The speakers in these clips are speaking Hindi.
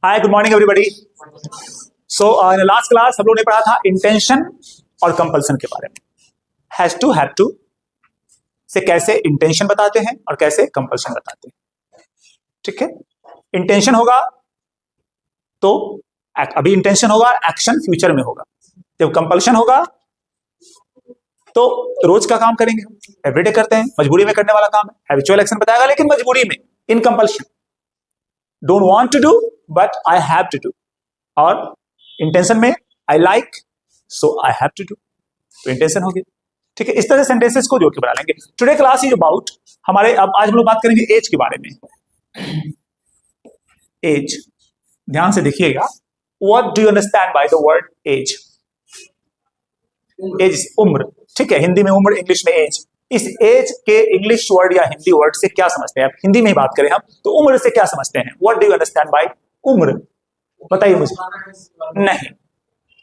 Hi, good morning everybody. So in last class हम लोगों ने पढ़ा था इंटेंशन और कंपल्सन के बारे में। हैव टू से कैसे इंटेंशन बताते हैं और कैसे कंपल्सन बताते हैं। ठीक है, इंटेंशन होगा तो अभी इंटेंशन होगा, एक्शन फ्यूचर में होगा। जब कंपल्सन होगा तो रोज का काम करेंगे, हम एवरीडे करते हैं, मजबूरी में करने वाला काम है, हैबिचुअल एक्शन बताएगा लेकिन मजबूरी में, in compulsion. Don't want to do but I have to do. और इंटेंशन में I like so I have to do, तो इंटेंशन हो गई। ठीक है, इस तरह से सेंटेंसेस को जोड़ के बना लेंगे। टुडे क्लास इज अबाउट हमारे, अब आज हम लोग बात करेंगे एज के बारे में। एज, ध्यान से देखिएगा। What do you understand by the word age? Age उम्र, ठीक है, हिंदी में उम्र, इंग्लिश में एज। इस एज के इंग्लिश वर्ड या हिंदी वर्ड से क्या समझते हैं? अब हिंदी में ही बात करें हम तो उम्र से क्या समझते हैं? What do you understand bye उम्र? बताइए मुझे। नहीं,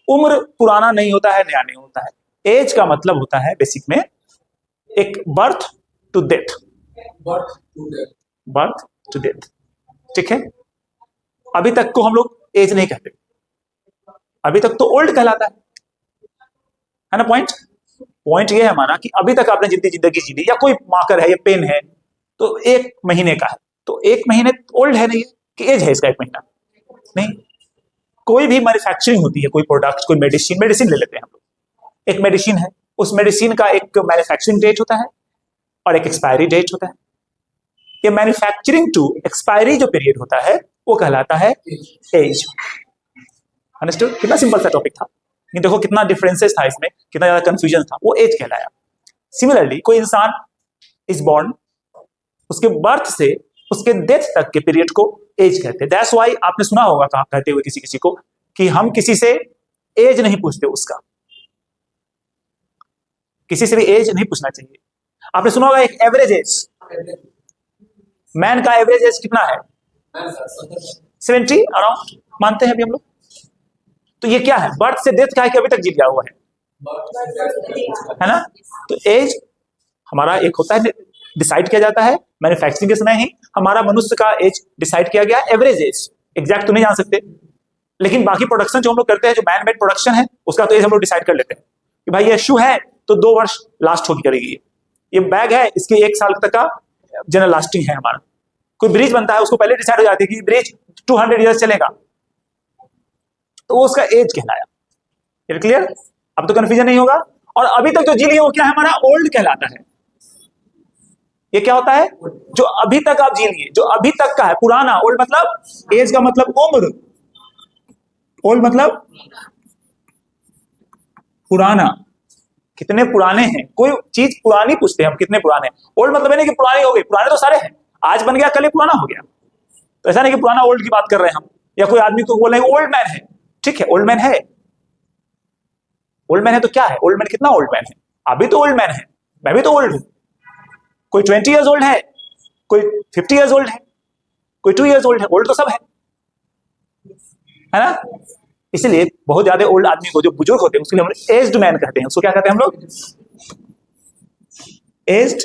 उम्र पुराना नहीं होता है, नया नहीं होता है। एज का मतलब होता है बेसिक में एक birth to death, birth to death. ठीक है, अभी तक को हम लोग एज नहीं कहते, अभी तक तो ओल्ड कहलाता है ना। पॉइंट ये है हमारा कि अभी तक आपने जितनी जिंदगी जी ली, या कोई मार्कर है या पेन है तो 1 महीने का है, तो 1 महीने ओल्ड है नहीं कि एज है इसका 1 महीना नहीं। कोई भी मैन्युफैक्चरिंग होती है, कोई प्रोडक्ट, कोई मेडिसिन ले लेते हैं हम लोग। एक मेडिसिन है, उस मेडिसिन का एक मैन्युफैक्चरिंग डेट होता है और एक एक्सपायरी डेट होता है। ये मैन्युफैक्चरिंग टू एक्सपायरी जो पीरियड होता है वो कहलाता है एज। अंडरस्टूड? कितना सिंपल सा टॉपिक था, लेकिन देखो कितना डिफरेंसेस था इसमें, कितना ज्यादा कंफ्यूजन था, वो एज कहलाया। सिमिलरली कोई इंसान इज बॉर्न, उसके बर्थ से उसके डेथ तक के पीरियड को एज कहते हैं। दैट्स व्हाई आपने सुना होगा कहा कहते हुए किसी को कि हम किसी से एज नहीं पूछते उसका, किसी से भी एज नहीं पूछना चाहिए। आपने सुना होगा एक एवरेज एज, मैन का एवरेज एज कितना है? 70 अराउंड मानते हैं अभी हम लोग। तो ये क्या है? बर्थ से डेथ का है कि अभी तक जी लिया हुआ है ना। तो एज हमारा एक होता है, डिसाइड किया जाता है मैन्युफैक्चरिंग के समय ही। हमारा मनुष्य का एज डिसाइड किया गया, एवरेज एज, एग्जैक्ट तो नहीं जान सकते, लेकिन बाकी प्रोडक्शन जो हम लोग करते हैं, जो मैन मेड प्रोडक्शन है, उसका तो एज हम लोग डिसाइड कर लेते हैं कि भाई ये शू है तो 2 वर्ष लास्ट होगी करेगी, ये बैग है इसके 1 साल तक का जनरल लास्टिंग है हमारा। कोई ब्रिज बनता है, उसको पहले डिसाइड हो जाती है कि ब्रिज 200 ईयर्स चलेगा, तो वो उसका एज कहलाया। क्लियर? अब तो कंफ्यूजन नहीं होगा। और अभी तक जो जी लिए वो क्या है? हमारा ओल्ड कहलाता है। ये क्या होता है? जो अभी तक आप जी लिए, जो अभी तक का है, पुराना। ओल्ड मतलब, एज का मतलब उम्र, ओल्ड मतलब पुराना। कितने पुराने हैं, कोई चीज पुरानी पूछते हैं हम, कितने पुराने। ओल्ड मतलब नहीं कि पुरानी हो गई, पुराने तो सारे हैं, आज बन गया कल ही पुराना हो गया। तो ऐसा नहीं कि पुराना ओल्ड की बात कर रहे हैं हम, या कोई आदमी को बोले ओल्ड मैन है। ठीक है, ओल्ड मैन है, ओल्ड मैन है तो क्या है? ओल्ड मैन कितना ओल्ड मैन है? अभी तो ओल्ड मैन है, मैं भी तो ओल्ड हूं। कोई 20 ईयर्स ओल्ड है, कोई 50 ईयर्स ओल्ड है, कोई 2 ईयर्स ओल्ड है, ओल्ड तो सब है ना। इसलिए बहुत ज्यादा ओल्ड आदमी को, जो बुजुर्ग होते हैं, उसके लिए हम लोग एज्ड मैन कहते हैं। उसको क्या कहते हैं हम लोग? एज्ड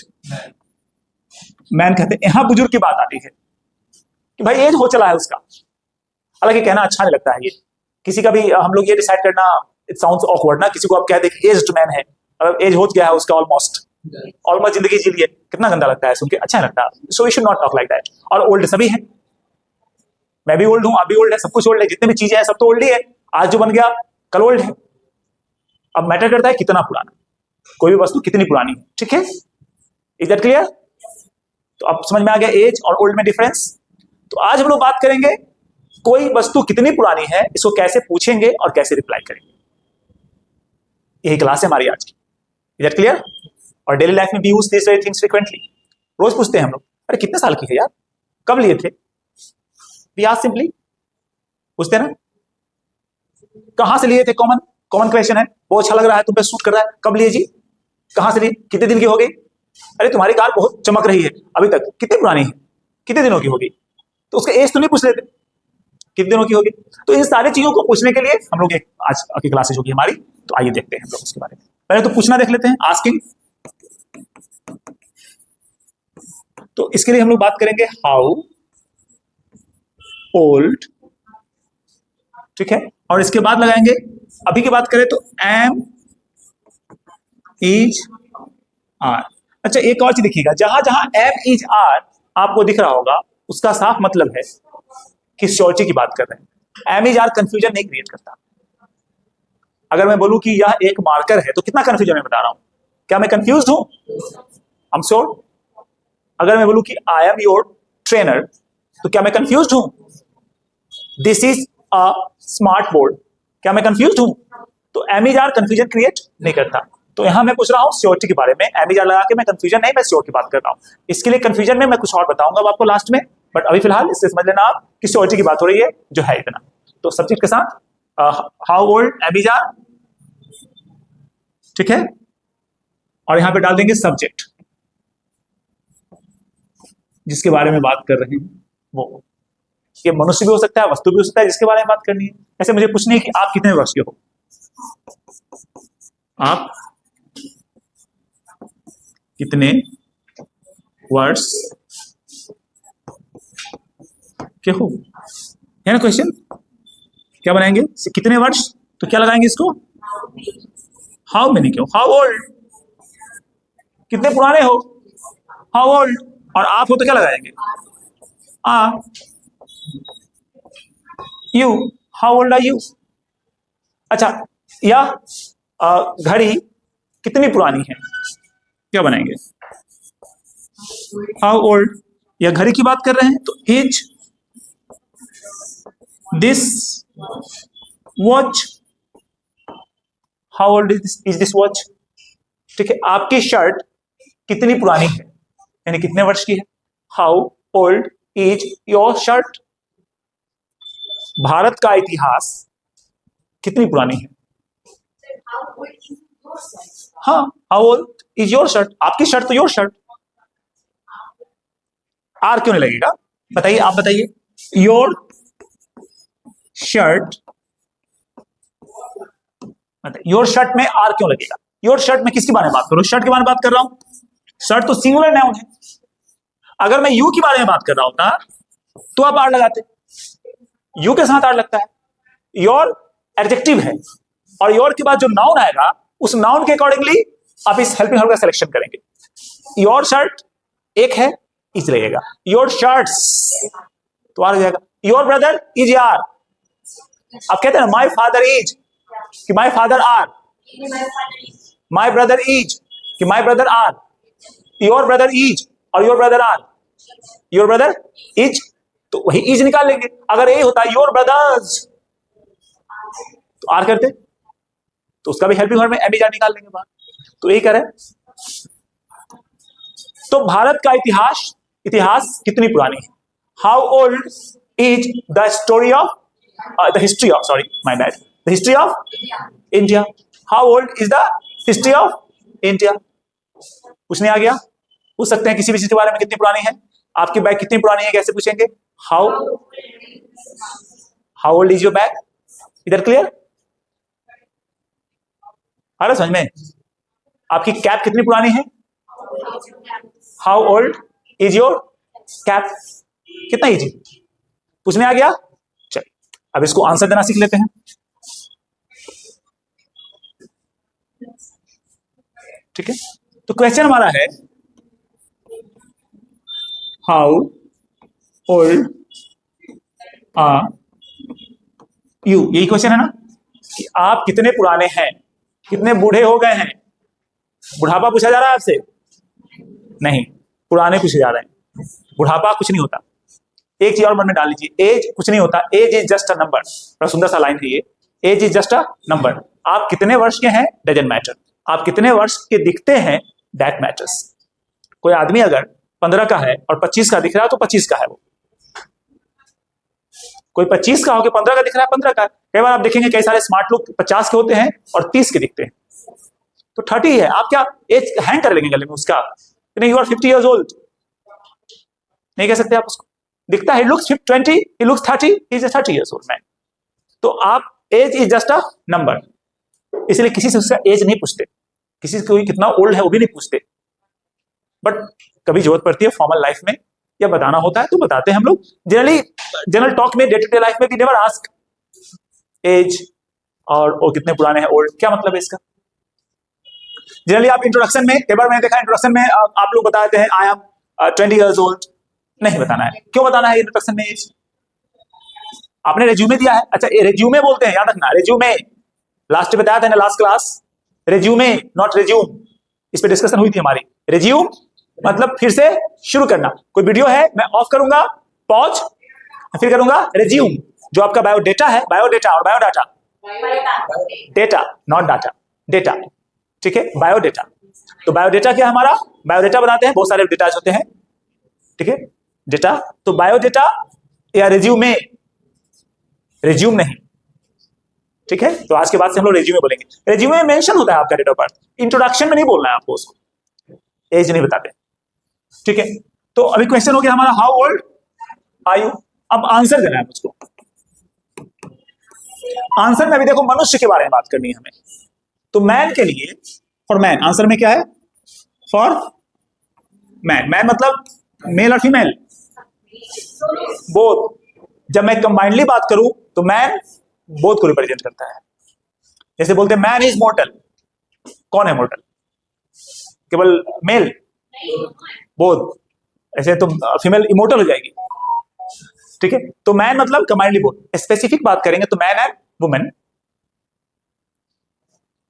मैन कहते हैं। यहां बुजुर्ग की बात आती है कि भाई एज हो चला है उसका। हालांकि कहना अच्छा नहीं लगता है ये, किसी का भी हम लोग ये डिसाइड करना, इट साउंड्स ऑकवर्ड ना। किसी को आप कह दे कि एज्ड मैन है, मतलब एज हो गया है उसका, ऑलमोस्ट जिंदगी जी ली है, कितना गंदा लगता है सुन के, अच्छा नहीं लगता। So we should not talk like that. और ओल्ड सभी है, मैं भी ओल्ड हूं, आप भी ओल्ड है, सब कुछ ओल्ड है, जितने भी चीजें हैं सब तो ओल्ड ही है। आज जो बन गया कल ओल्ड है। अब मैटर करता है कितना पुराना, कोई भी वस्तु कितनी पुरानी है। ठीक है, इज दैट क्लियर? तो अब समझ में आ गया एज और ओल्ड में डिफरेंस। तो आज हम लोग बात करेंगे कोई वस्तु कितनी पुरानी है, इसको कैसे पूछेंगे और कैसे रिप्लाई करेंगे। यही क्लास है हमारी आज की। Is that clear? और डेली लाइफ में भी use this very things frequently. रोज पूछते हैं हम लोग, अरे कितने साल की है यार, कब लिए थे? वी आस्क सिंपली, पूछते हैं ना, कहां से लिए थे? कॉमन क्वेश्चन है। बहुत अच्छा लग रहा है, तुम पे सूट कर रहा है, कब लिए जी? कहां से लिए? कितने दिन की हो गई? अरे तुम्हारी कार बहुत चमक रही है अभी तक, कितनी पुरानी है, कितने दिनों की होगी? तो उसका एज तो नहीं पूछ लेते, कितने दिनों की होगी? तो इन सारी चीजों को पूछने के लिए हम लोग एक आज की क्लासेज होगी हमारी, तो आइए देखते हैं हम लोग उसके बारे में। पहले तो पूछना देख लेते हैं, आस्किंग। तो इसके लिए हम लोग बात करेंगे हाउ ओल्ड ठीक है, और इसके बाद लगाएंगे, अभी की बात करें तो एम इज आर। अच्छा, एक और चीज देखिएगा, जहां जहां एम इज आर आपको दिख रहा होगा, उसका साफ मतलब है कि श्योरिटी की बात कर रहे हैं। एम इज आर कंफ्यूजन नहीं क्रिएट करता। अगर मैं बोलूं कि यह एक मार्कर है तो कितना कंफ्यूजन मैं बता रहा हूं, क्या मैं कंफ्यूज हूं? I am sure. अगर मैं बोलूं कि आई एम योर ट्रेनर तो क्या मैं कंफ्यूज हूं? This is a smart board, क्या मैं कंफ्यूज हूं? तो M is are confusion create नहीं करता। तो यहां मैं पूछ रहा हूं श्योरिटी के बारे में, एम इज आर लगा के मैं कंफ्यूजन नहीं, मैं श्योर की बात कर रहा हूं। इसके लिए कंफ्यूजन में मैं कुछ और बताऊंगा आपको लास्ट में, बट अभी फिलहाल इससे समझ लेना आप कि श्योरिटी की बात हो रही है जो है इतना। तो सब्जेक्ट के साथ how old am is are, ठीक है, और यहां पे डाल देंगे सब्जेक्ट जिसके बारे में बात कर रहे हैं वो। ये मनुष्य भी हो सकता है, वस्तु भी हो सकता है जिसके बारे में बात करनी है। ऐसे मुझे पूछनी है कि आप कितने वर्ष के हो, आप कितने वर्ष के हो, है ना क्वेश्चन। क्या बनाएंगे, कितने वर्ष, तो क्या लगाएंगे इसको, हाउ मेनी क्यों, हाउ ओल्ड, कितने पुराने हो, हाउ ओल्ड, और आप हो तो क्या लगाएंगे, are you, how old are you. अच्छा, या घड़ी कितनी पुरानी है, क्या बनाएंगे, हाउ ओल्ड, या घड़ी की बात कर रहे हैं तो is this watch, how old is this watch. ठीक है, आपकी शर्ट कितनी पुरानी है, यानी कितने वर्ष की है, how old is your shirt. Bharat का इतिहास कितनी पुरानी है, हाँ, how old is your shirt, आपकी शर्ट तो योर शर्ट। आर क्यों नहीं लगेगा, बताइए, आप बताइए, योर शर्ट, योर शर्ट में आर क्यों लगेगा, योर शर्ट में किसके बारे में बात करूं, शर्ट के बारे में बात कर रहा हूं, शर्ट तो सिंगुलर नाउन है। अगर मैं यू के बारे में बात कर रहा होता तो आप आर लगाते, यू के साथ आर लगता है, योर एडजेक्टिव है, और योर के बाद जो नाउन आएगा उस नाउन के अकॉर्डिंगली आप इस हेल्पिंग वर्ब का सिलेक्शन करेंगे। योर शर्ट एक है, इज लगेगा, योर शर्ट्स तो आर हो जाएगा, योर ब्रदर इज यार। आप कहते हैं ना माई फादर इज, कि my father are, my brother is, कि my brother are, your brother is और your brother are, your brother is, तो वही इज निकाल लेंगे। अगर ये होता योर ब्रदर्स तो आर करते, तो उसका भी हेल्पिंग वर्ब में एम इज आर निकाल लेंगे बाहर। तो यही करें। तो भारत का इतिहास कितनी पुरानी है, how old is the story of the history of, sorry my bad, the history of India, how old is the history of India. पूछने आ गया, पूछ सकते हैं किसी भी चीज के बारे में कितनी पुरानी है, आपकी बैग कितनी पुरानी है, कैसे पूछेंगे, how old is your bag. इधर क्लियर, आ रहा समझ में। आपकी कैप कितनी पुरानी है, how old is your cap. कितना इजी, पूछने आ गया। चलिए अब इसको आंसर देना सीख लेते हैं। ठीक है, तो क्वेश्चन हमारा है हाउ ओल्ड आर यू, यही क्वेश्चन है ना, कि आप कितने पुराने हैं, कितने बूढ़े हो गए हैं। बुढ़ापा पूछा जा रहा है आपसे, नहीं, पुराने पूछे जा रहे हैं। बुढ़ापा कुछ नहीं होता। एक चीज और मन में डाल लीजिए, एज कुछ नहीं होता, age is just a number. बड़ा सुंदर सा लाइन है ये, age is just a number. आप कितने वर्ष के हैं डजंट मैटर, आप कितने वर्ष के दिखते हैं दैट मैटर्स। कोई आदमी अगर 15 का है और 25 का दिख रहा है तो 25 का है वो, कोई 25 का होकर 15 का दिख रहा है 15 का। कई बार आप देखेंगे कई सारे स्मार्ट लोग 50 के होते हैं और 30 के दिखते हैं, तो 30 है। आप क्या एज हैंग कर लेंगे गले में उसका, नहीं, यू आर 50 years old, नहीं कह सकते आप उसको। दिखता है, looks 20, he looks 30, he is a 30 years old man। तो आप age is just a number, इसलिए किसी से उसका एज नहीं पूछते, किसी से कोई कितना ओल्ड है वो भी नहीं पूछते। बट कभी जरूरत पड़ती है फॉर्मल लाइफ में या बताना होता है तो बताते हैं हम लोग। जनरल टॉक में, डे टू डे लाइफ में भी नेवर आस्क एज और कितने पुराने हैं, ओल्ड, क्या मतलब है इसका? जनरली आप इंट्रोडक्शन में, कई बार मैंने देखा इंट्रोडक्शन में आप लोग बताते हैं आई एम 20 years old, नहीं बताना है। क्यों बताना है इंट्रोडक्शन में एज? आपने रेज्यूमे दिया है, अच्छा रेज्यूमे बोलते हैं, याद रखना, रेज्यूमे, लास्ट बताया था ना last class, resume not resume, इस पे डिस्कशन हुई थी हमारी। रेज्यूम मतलब फिर से शुरू करना, कोई वीडियो है मैं ऑफ करूंगा, पॉज, फिर करूंगा रेज्यूम, जो आपका बायोडेटा है, बायोडेटा और biodata, data not data, data, ठीक है, बायोडेटा। तो बायोडेटा क्या है हमारा? बायोडेटा बनाते हैं, बहुत सारे डेटाज होते हैं, ठीक है, डेटा। तो बायोडेटा या रेज्यूमे, रेज्यूम नहीं, ठीक है। तो आज के बाद से हम लोग रेज्यूमे बोलेंगे। रेज्यूमे में मेंशन होता है आपका डेट ऑफ बर्थ, इंट्रोडक्शन में नहीं बोलना है आपको, उसको एज नहीं बताते, ठीक है। तो अभी क्वेश्चन हो गया हमारा, हाउ ओल्ड आर यू। अब आंसर देना है मुझको। आंसर में अभी देखो मनुष्य के बारे में बात करनी है हमें, तो मैन के लिए, फॉर मैन, आंसर में क्या है? For man. मैन मतलब मेल और फीमेल, बोथ। जब मैं कंबाइंडली बात करूं तो मैन बोथ को रिप्रेजेंट करता है। जैसे बोलते हैं मैन इज मॉर्टल, कौन है मॉर्टल? केवल मेल, बोथ। ऐसे तो फीमेल इमोर्टल हो जाएगी, ठीक है। तो मैन मतलब कंबाइंडली बोथ। स्पेसिफिक बात करेंगे तो मैन एंड वुमेन,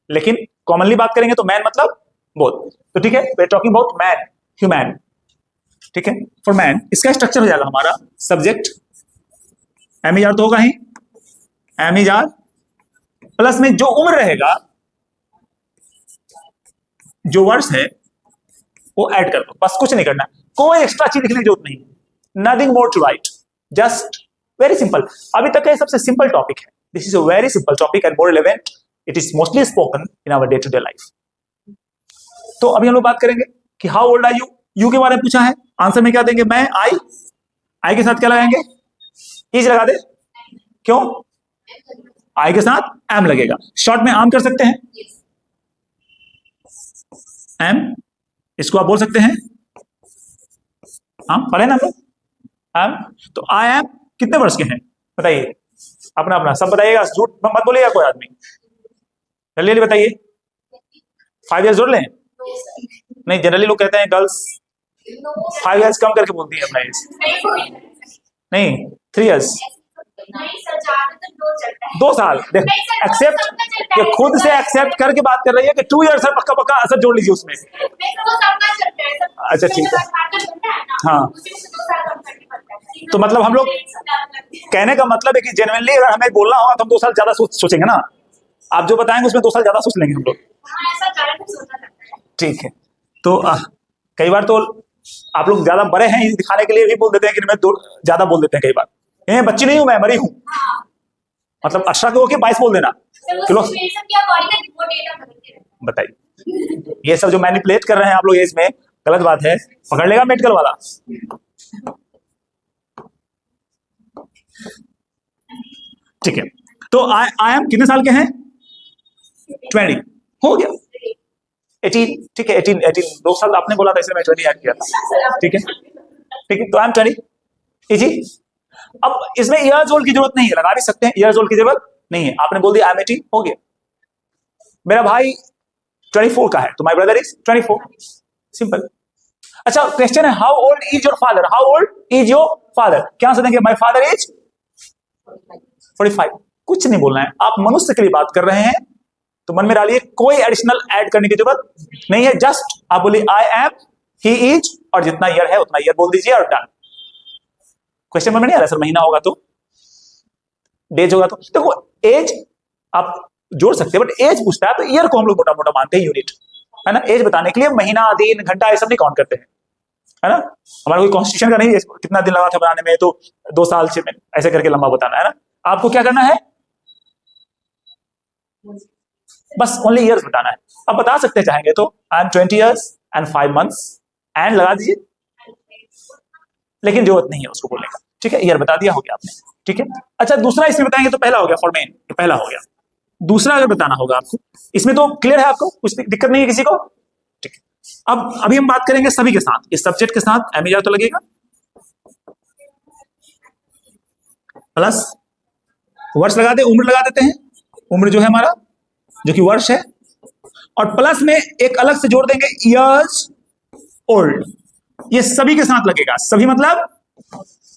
लेकिन कॉमनली बात करेंगे तो मैन मतलब बोथ। तो ठीक है, we are talking about man, human, ठीक है। फॉर मैन इसका स्ट्रक्चर हो जाएगा हमारा सब्जेक्ट, एम ई आर तो होगा ही, एम ई आर प्लस में जो उम्र रहेगा, जो वर्ष है वो ऐड कर दो, बस कुछ नहीं करना, कोई एक्स्ट्रा चीज लिखने की जरूरत नहीं, nothing more to write, just very simple. अभी तक का सबसे सिंपल टॉपिक है, this is a very simple topic and more relevant, it is mostly spoken in our day to day life. तो अभी हम लोग बात करेंगे कि how old are you. You के बारे में पूछा है, आंसर में क्या देंगे? मैं, आई, आई के साथ क्या लगाएंगे? इज लगा दे, क्यों? आई के साथ एम लगेगा, शॉर्ट में आम कर सकते हैं, एम, इसको आप बोल सकते हैं आम, पढ़े ना हम लोग एम। तो आई एम कितने वर्ष के हैं बताइए, अपना अपना सब बताइएगा, झूठ मत बोलिएगा कोई आदमी, जल्दी जल्दी बताइए। 5 years जोड़ लें? नहीं, जनरली लोग कहते हैं गर्ल्स 5 years कम करके बोलती है अपना एज, नहीं 3 years, 2 साल। एक्सेप्ट, ये खुद से एक्सेप्ट करके बात कर रही है कि 2 years है, पक्का पक्का असर जोड़ लीजिए उसमें। अच्छा ठीक है, हाँ। तो मतलब हम लोग, कहने का मतलब है कि जेन्युइनली अगर हमें बोलना होगा तो हम 2 साल ज्यादा सोचेंगे ना, आप जो बताएंगे उसमें 2 साल ज्यादा सोच लेंगे हम लोग, ठीक है। तो कई बार तो आप लोग ज्यादा बड़े हैं दिखाने के लिए भी बोल देते हैं कि मैं ज्यादा बोल देते हैं कई बार, ये बच्ची नहीं हूं मैं, मरी हूं, मतलब 18 को 22 बोल देना। चलो बताइए, ये सब जो मैनिपुलेट कर रहे हैं आप लोग एज में, गलत बात है, पकड़ लेगा मेडिकल वाला। ठीक है, तो आई एम कितने साल के हैं? 20, हो गया 18, ठीक है, 18 2 साल आपने बोला था इसलिए मैं 20 ऐड किया था, ठीक है ठीक है। तो आई एम 20, इजी। अब इसमें ईयर्स ओल्ड की जरूरत नहीं है, लगा भी सकते हैं, ईयर्स ओल्ड की जरूरत नहीं है, आपने बोल दिया आई एम 18, हो गया। मेरा भाई 24 का है तो माय ब्रदर इज 24, सिंपल। अच्छा क्वेश्चन है, how old is your father? How old is your father? क्या आंसर देंगे? My father is 45। कुछ नहीं बोलना है, आप मनुष्य के लिए बात कर रहे हैं तो मन में डालिए, कोई एडिशनल ऐड करने की जरूरत नहीं है, जस्ट आप बोलिए आई एम, ही इज, और जितना ईयर है उतना ईयर बोल दीजिए और डन। क्वेश्चन में नहीं आ रहा सर महीना होगा तो, डेज होगा तो, देखो एज आप जोड़ सकते हैं, बट एज पूछता है तो ईयर को हम लोग मोटा मोटा मानते हैं, यूनिट है ना। एज बताने के लिए महीना, दिन, घंटा ये सब नहीं काउंट करते हैं, है ना। हमारा कोई कॉन्स्टिट्यूशन का नहीं है कितना दिन लगा था बनाने में, तो 2 साल से ऐसे करके लंबा बताना है ना। आपको क्या करना है, बस ओनली ईयर्स बताना है। अब बता सकते चाहेंगे तो I am 20 years and 5 months and लगा दीजिए, लेकिन जरूरत नहीं है उसको बोलने का, ठीक है, ईयर बता दिया, हो गया आपने, ठीक है। अच्छा दूसरा इसमें बताएंगे तो पहला हो गया, फॉर मेन पहला हो गया। दूसरा अगर बताना होगा आपको, इसमें तो क्लियर है आपको, कुछ दिक्कत नहीं है किसी को, ठीक है। अब अभी हम बात करेंगे सभी के साथ, इस सब्जेक्ट के साथ एम तो लगेगा, प्लस वर्ष लगा दे, उम्र लगा देते हैं, उम्र जो है हमारा, जो कि वर्ष है, और प्लस में एक अलग से जोड़ देंगे ईयर्स ओल्ड। ये सभी के साथ लगेगा, सभी मतलब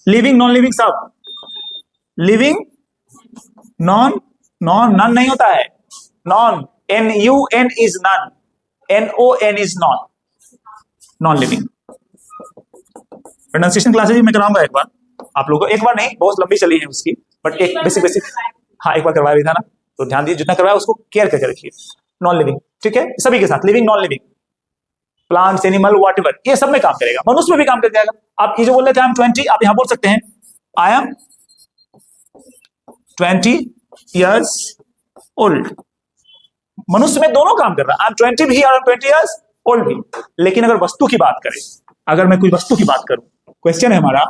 लिविंग नॉन लिविंग सब, लिविंग नॉन, नॉन नहीं होता है, non, NUN is non, NON is non, non living. Pronunciation classes भी मैं कराऊंगा एक बार आप लोगों को, एक बार नहीं, बहुत लंबी चली है उसकी, बट एक बेसिक, हाँ एक बार करवाया भी था ना, तो ध्यान दीजिए, जितना करवाया उसको केयर करके रखिए। नॉन लिविंग, ठीक है, सभी के साथ, living non living, plants animal whatever, ये सब में काम करेगा, मनुष्य में भी काम कर जाएगा। आप ये जो बोल रहे थे आई एम 20, आप यहां बोल सकते हैं आई एम 20 years old। मनुष्य में दोनों काम कर रहा है, आई एम 20 भी और 20 years old भी। लेकिन अगर वस्तु की बात करें, अगर मैं कोई वस्तु की बात करूं, क्वेश्चन है हमारा,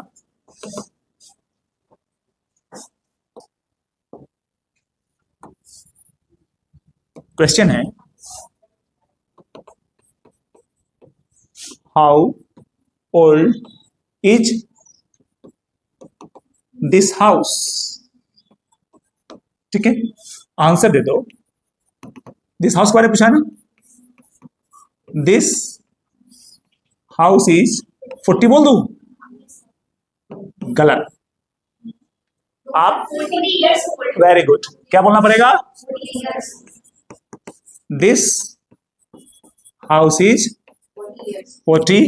क्वेश्चन है how old is this house, ठीक है, आंसर दे दो। दिस हाउस के बारे में पूछा ना, दिस हाउस इज 40 बोल दू, गलत, आप वेरी गुड, क्या बोलना पड़ेगा, this house is 40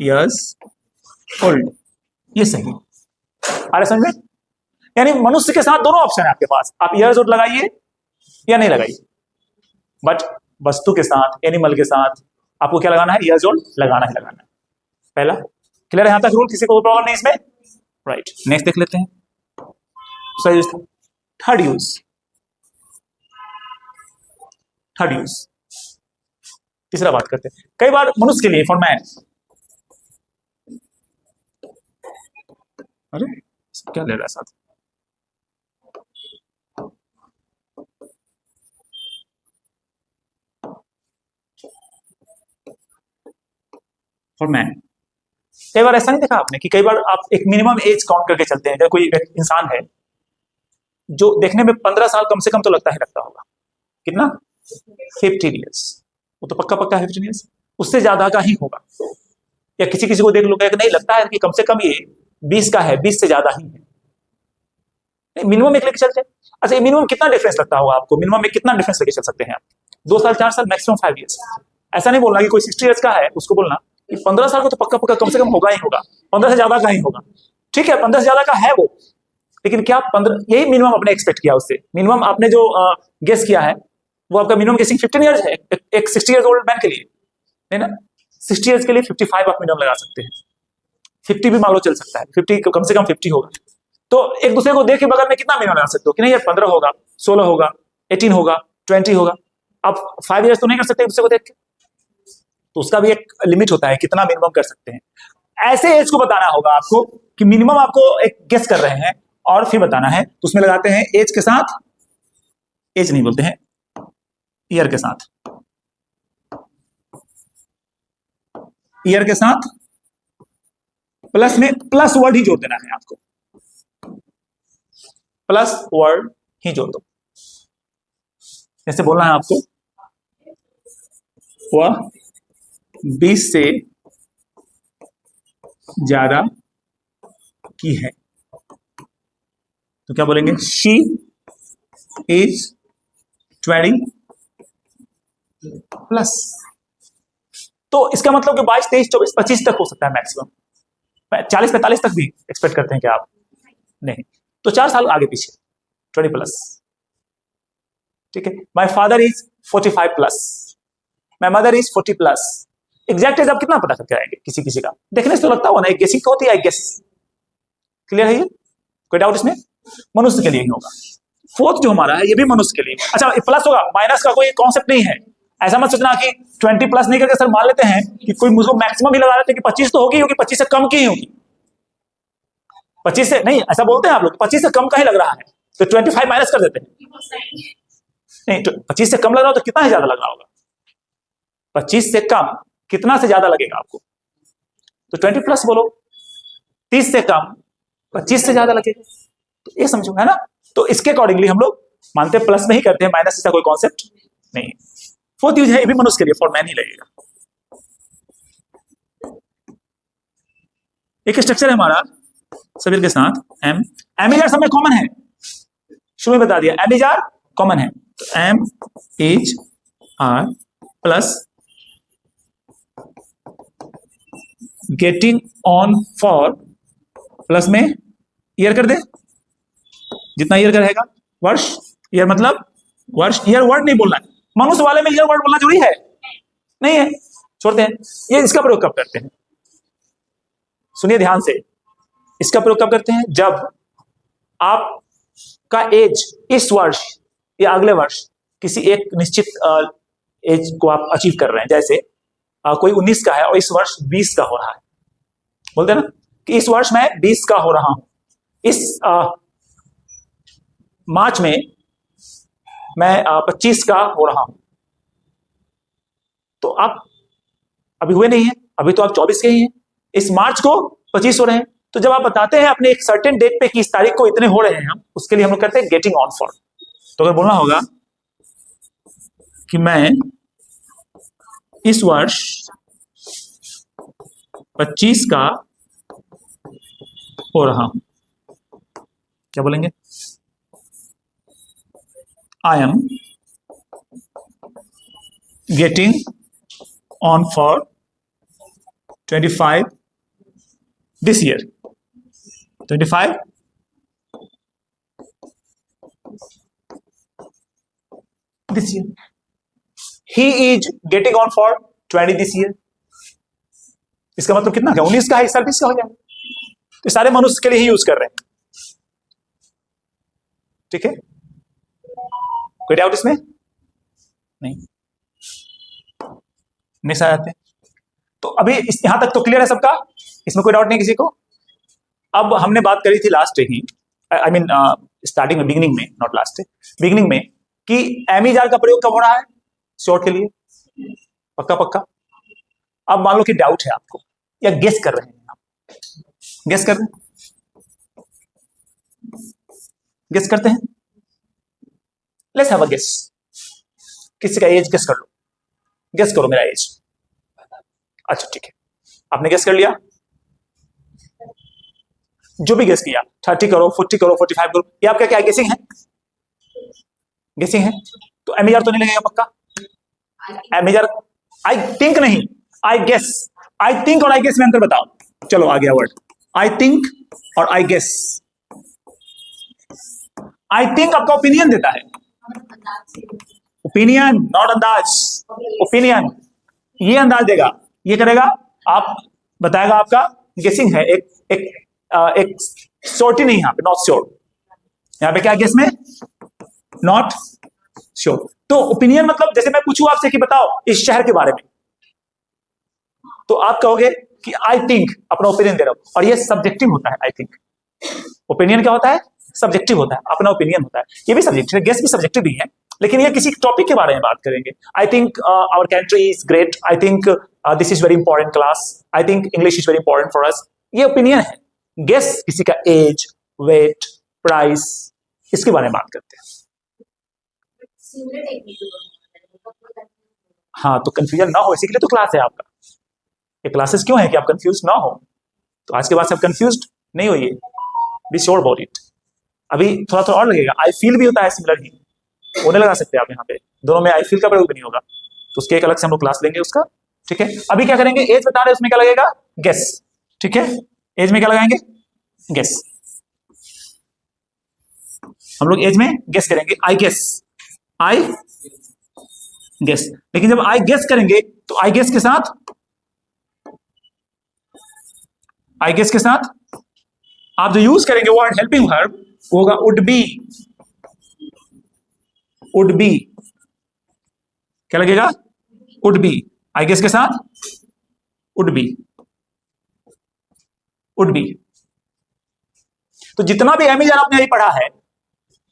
years old, ये सही। आ रहे समझ में? यानी मनुष्य के साथ दोनों ऑप्शन है आपके पास, आप ईयर्स ओल्ड लगाइए या नहीं लगाइए, बट वस्तु के साथ, एनिमल के साथ आपको क्या लगाना है, ईयर्स ओल्ड लगाना ही लगाना है। पहला क्लियर है यहां तक रूल, किसी को प्रॉब्लम नहीं इसमें, राइट। नेक्स्ट देख लेते हैं, सही, थर्ड यूज, थर्ड यूज, तीसरा बात करते हैं। कई बार मनुष्य के लिए फॉर मैन, अरे क्या ले रहा है साथ, फॉर मैन, कई बार ऐसा नहीं देखा आपने कि कई बार आप एक मिनिमम एज काउंट करके चलते हैं, जब कोई इंसान है जो देखने में 15 साल कम से कम तो लगता ही लगता होगा, कितना, 15 years, वो तो पक्का पक्का 15 years, उससे ज्यादा का ही होगा, या किसी किसी को देख लो कि नहीं लगता है कि कम से कम ये 20 का है, 20 से ज्यादा ही है, मिनिमम एक लेके चलते हैं। अच्छा, ये मिनिमम कितना डिफरेंस लगता होगा आपको, मिनिमम में कितना डिफरेंस लेके चल सकते हैं आप, 2 साल 4 साल, मैक्सिमम 5 years। ऐसा नहीं बोलना कि कोई 60 years का है उसको बोलना कि 15 साल का तो पक्का पक्का कम से कम होगा ही होगा, 15 से ज्यादा का ही होगा, ठीक है, 15 से ज्यादा का है वो, लेकिन क्या 15, यही मिनिमम आपने एक्सपेक्ट किया उससे, मिनिमम आपने जो गेस किया है वो आपका मिनिमम गेसिंग 15 years है, एक 60 years ओल्ड मैन के लिए, है ना, 60 years के लिए 55 आप मिनिमम लगा सकते हैं, 50 भी मान लो चल सकता है, 50 कम से कम 50 होगा। तो एक दूसरे को देख के बगल में कितना मिनिमम लगा सकते हो कि नहीं यार 15 होगा, 16 होगा, 18 होगा, 20 होगा, आप 5 years तो नहीं कर सकते एक दूसरे को देख के, तो उसका भी एक लिमिट होता है कितना मिनिमम कर सकते हैं। ऐसे एज को बताना होगा आपको कि मिनिमम आपको एक गेस कर रहे हैं और फिर बताना है, तो उसमें लगाते हैं एज के साथ, एज नहीं बोलते हैं, ईयर के साथ, ईयर के साथ प्लस में प्लस वर्ड ही जोड़ देना है आपको, प्लस वर्ड ही जोड़ दो। जैसे बोलना है आपको वह 20 से ज्यादा की है, तो क्या बोलेंगे, शी इज 20 प्लस। तो इसका मतलब कि 22, 23, 24, 25 तक हो सकता है मैक्सिमम, 40, 45 तक भी एक्सपेक्ट करते हैं क्या आप, नहीं, तो 4 साल आगे पीछे 20 प्लस, ठीक है। माई father is 45 plus, my mother is 40 plus. Exact as आप कितना पता करके आएंगे, किसी किसी का देखने से तो लगता होगा ना, एक गेसिंग तो होती है, गेस, क्लियर है ये, कोई डाउट इसमें, मनुष्य के लिए ही होगा। फोर्थ जो हमारा है ये भी मनुष्य के लिए, अच्छा प्लस होगा, माइनस का कोई कॉन्सेप्ट नहीं है, ऐसा मत सोचना कि 20 प्लस नहीं करके सर मान लेते हैं कि कोई मुझको मैक्सिमम ही लगा लेते हैं कि 25 तो होगी, 25 से कम की ही होगी, 25 से नहीं, ऐसा बोलते हैं आप लोग, 25 से कम का ही लग रहा है तो 25 माइनस कर देते हैं, नहीं तो 25 से कम लग रहा हो तो कितना ही ज्यादा लग रहा होगा, 25 से कम कितना से ज्यादा लगेगा आपको, तो 20 प्लस बोलो, 30 से कम 25 से ज्यादा लगेगा, तो ये समझो, है ना। तो इसके अकॉर्डिंगली हम लोग मानते हैं प्लस में ही करते हैं, माइनस इसका कोई कॉन्सेप्ट नहीं है। फोर्थ यूज है, ये भी मनुष्य के लिए, फॉर मैन ही लगेगा। एक स्ट्रक्चर है हमारा सभी के साथ, एम इज आर सब में कॉमन है, शुरू में बता दिया एम इज आर कॉमन है। तो M is R plus getting on for, plus में ईयर कर दे, जितना ईयर का रहेगा, वर्ष, ईयर मतलब वर्ष, ईयर वर्ड नहीं बोलना है, मनुष्य वाले में ईयर वर्ड बोलना जरूरी है नहीं है, छोड़ते हैं। ये इसका प्रयोग कब करते हैं, सुनिए ध्यान से, इसका प्रयोग कब करते हैं, जब आपका एज इस वर्ष या अगले वर्ष किसी एक निश्चित एज को आप अचीव कर रहे हैं। जैसे कोई 19 का है और इस वर्ष 20 का हो रहा है, बोलते हैं ना कि इस वर्ष मैं 20 का हो रहा हूं, इस मार्च में मैं 25 का हो रहा हूं। तो आप अभी हुए नहीं है, अभी तो आप 24 के ही हैं, इस मार्च को 25 हो रहे हैं। तो जब आप बताते हैं अपने एक सर्टेन डेट पे कि इस तारीख को इतने हो रहे हैं हम, उसके लिए हम लोग करते हैं गेटिंग ऑन फॉर। तो अगर बोलना होगा कि मैं इस वर्ष 25 का हो रहा हूं, क्या बोलेंगे, I am getting on for 25 this year, 25 this year, he is getting on for 20 this year. इसका मतलब कितना क्या, 19 का है, इस साल 20 का हो जाएगा। तो सारे मनुष्य के लिए ही यूज कर रहे हैं, ठीक है, कोई डाउट इसमें नहीं, नहीं समझ आते। तो अभी यहां तक तो क्लियर है सबका, इसमें कोई डाउट नहीं किसी को। अब हमने बात करी थी last he, I mean starting में, बिगिनिंग में, नॉट लास्ट, बिगिनिंग में, कि एम इज आर का प्रयोग कब हो रहा है, शॉर्ट के लिए, पक्का पक्का। अब मान लो कि डाउट है आपको या गेस कर रहे हैं आप, गेस कर रहे हैं, गेस करते हैं, लेट्स हैव अ गेस, किसी का एज गेस कर लो, गेस करो मेरा एज। अच्छा ठीक है, आपने गेस कर लिया, जो भी गेस किया, 30 करो, 40 करो, 45 करो, ये आपका क्या गेसिंग है, गेसिंग है। तो एम तो नहीं लगेगा पक्का, एम आई थिंक नहीं, आई गेस, आई थिंक और आई गेस में अंतर बताओ। चलो आ गया वर्ड, आई थिंक और आई गेस। आई थिंक आपका ओपिनियन देता है, ओपिनियन नॉट अंदाज, ओपिनियन ये अंदाज देगा, ये करेगा, आप बताएगा, आपका गेसिंग है, एक श्योरिटी नहीं, यहां पे नॉट श्योर, यहां पे क्या गेस में नॉट श्योर। तो ओपिनियन मतलब जैसे मैं पूछूं आपसे कि बताओ इस शहर के बारे में, तो आप कहोगे कि आई थिंक, अपना ओपिनियन दे रहा हूं, और ये सब्जेक्टिव होता है। आई थिंक ओपिनियन क्या होता है, सब्जेक्टिव होता है, अपना ओपिनियन होता है, ये भी सब्जेक्टिव है, गेस भी सब्जेक्टिव भी है, लेकिन ये किसी टॉपिक के बारे में बात करेंगे। I think our country is great, I think this is very important class, I think English is very important for us, ये ओपिनियन है। गेस किसी का एज, वेट, प्राइस, इसके बारे में बात करते हैं। हाँ, तो कंफ्यूजन ना हो, इसी के लिए तो क्लास है आपका, ये क्लासेस क्यों है कि आप कंफ्यूज ना हो। तो आज के बाद से आप कंफ्यूज नहीं होइए, बी श्योर अबाउट इट। अभी थोड़ा थोड़ा और लगेगा, आई फील भी होता है सिमिलर ही, होने लगा सकते हैं आप यहाँ पे, दोनों में आई फील का प्रयोग भी नहीं होगा, तो उसके एक अलग से हम लोग क्लास लेंगे उसका, ठीक है। अभी क्या करेंगे, एज बता रहे, उसमें क्या लगेगा, गेस, ठीक है, एज में क्या लगाएंगे, गेस, हम लोग एज में गेस करेंगे, आई गेस, आई गेस। लेकिन जब आई गेस करेंगे तो आई गेस के साथ, आई गेस के साथ आप जो यूज करेंगे वर्ड हेल्पिंग वर्ब, वो होगा वुड बी, वुड बी, क्या लगेगा, वुड बी, आई गेस के साथ वुड बी, वुड बी। तो जितना भी एम इज आपने अभी पढ़ा है,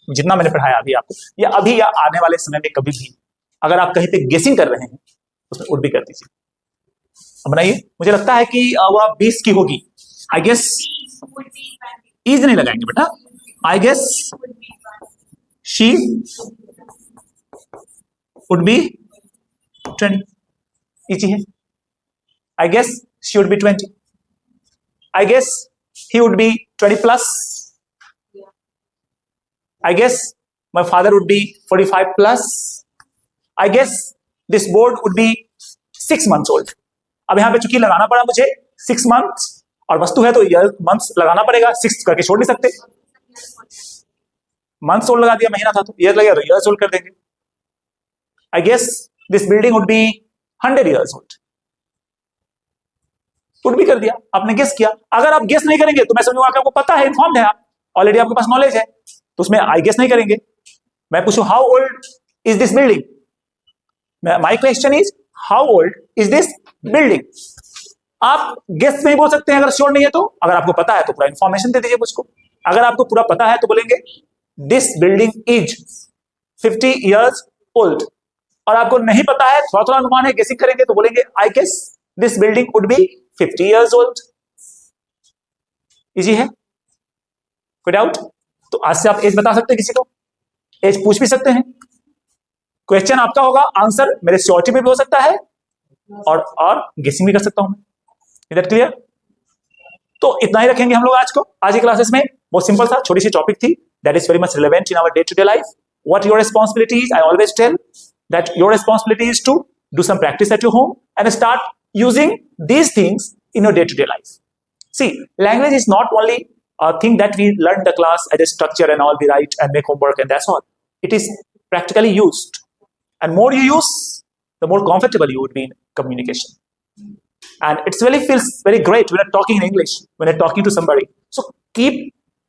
जितना मैंने पढ़ाया अभी आपको, या अभी या आने वाले समय में कभी भी अगर आप कहीं पे गेसिंग कर रहे हैं, उसमें वुड बी कर दीजिए। अब बनाइए, मुझे लगता है कि वो आप 20 की होगी, आई गेस, इज नहीं लगाएंगे बेटा, I guess she would be 20. Easy है. I guess she would be 20. I guess he would be 20 plus. I guess my father would be 45 plus. I guess this board would be 6 months old. अब यहां पे चूंकि लगाना पड़ा मुझे 6 months और वस्तु है तो ईयर मंथ्स लगाना पड़ेगा, 6 करके छोड़ नहीं सकते. मंथ्स ओल्ड लगा दिया, महीना था तो ईयर लगेगा तो ईयर्स ओल्ड कर देंगे. I guess this building would be 100 years old. Would भी कर दिया, आपने गेस किया. अगर आप गेस नहीं करेंगे तो मैं समझूंगा कि आपको पता है, इन्फॉर्म्ड है, आप ऑलरेडी आपके पास नॉलेज है, तो उसमें आई गेस नहीं करेंगे. मैं पूछूं how old is this building, my question is how old is this building. आप गेस नहीं बोल सकते हैं अगर श्योर नहीं है तो. अगर आपको पता है तो पूरा इंफॉर्मेशन दे दीजिए मुझको. अगर आपको पूरा पता है तो बोलेंगे this building is 50 years old. और आपको नहीं पता है, थोड़ा थोड़ा अनुमान है, गेसिंग करेंगे तो बोलेंगे I guess this building would be 50 years old. Easy है, कोई डाउट? तो आज से आप एज बता सकते हैं, किसी को एज पूछ भी सकते हैं. क्वेश्चन आपका होगा, आंसर मेरे श्योरिटी में भी हो सकता है और गेसिंग भी कर सकता हूं मैं. Is that clear? तो इतना ही रखेंगे हम लोग आज को. आज की क्लासेस में बहुत सिंपल था, छोटी सी टॉपिक थी, that is very much relevant in our day to day life. What your responsibility is, I always tell that your responsibility is to do some practice at your home and start using these things in your day-to-day life. See, language is not only a thing that we learn in the class as a structure and all, we write and make homework and that's all. It is practically used. And more you use, the more comfortable you would be in communication. And it really feels very great when you're talking in English, when you're talking to somebody. So keep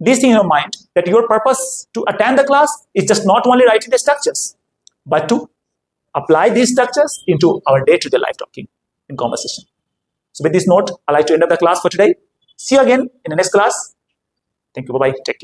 this thing in your mind that your purpose to attend the class is just not only writing the structures, but to apply these structures into our day-to-day life talking in conversation. So with this note, I'd like to end up the class for today. See you again in the next class. Thank you. Bye-bye. Take care.